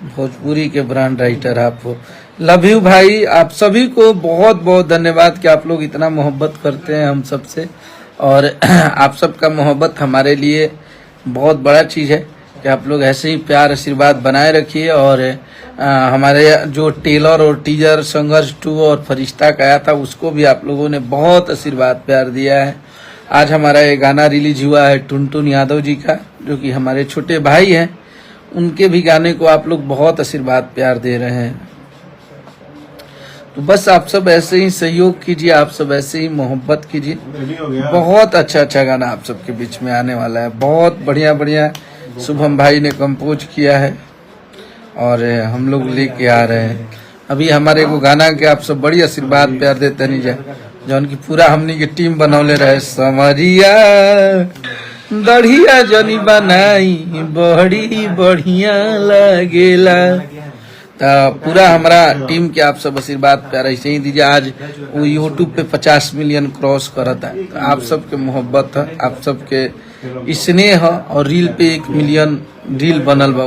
भोजपुरी के brand writer आप हो। लव यू भाई, आप सभी को बहुत बहुत धन्यवाद कि आप लोग इतना मोहब्बत करते हैं हम सबसे, और आप सबका मोहब्बत हमारे लिए बहुत बड़ा चीज़ है कि आप लोग ऐसे ही प्यार आशीर्वाद बनाए रखिए। और हमारे जो टेलर और टीजर संघर्ष 2 और फरिश्ता का आया था उसको भी आप लोगों ने बहुत आशीर्वाद प्यार दिया है। आज हमारा ये गाना रिलीज हुआ है टुनटुन यादव जी का, जो कि हमारे छोटे भाई हैं, उनके भी गाने को आप लोग बहुत आशीर्वाद प्यार दे रहे हैं। तो बस आप सब ऐसे ही सहयोग कीजिए, आप सब ऐसे ही मोहब्बत कीजिए। बहुत अच्छा गाना आप सबके बीच में आने वाला है, बहुत बढ़िया शुभम भाई ने कंपोज किया है और हम लोग लेके आ रहे हैं। अभी हमारे को गाना के आप सब बड़ी आशीर्वाद प्यार देते नहीं जाए, जौन की पूरा हमनी की टीम बनौले रहे। समरिया दढ़िया जनी बनाई बड़ी बढ़िया लगेला। पूरा हमारा टीम के आप सब आशीर्वाद प्यार ऐसे ही दीजिए। आज वो यूट्यूब पे 50 मिलियन क्रॉस करता है, तो आप सबके मोहब्बत है, आप सबके स्नेह और रील पे 1 मिलियन रील बनल बा।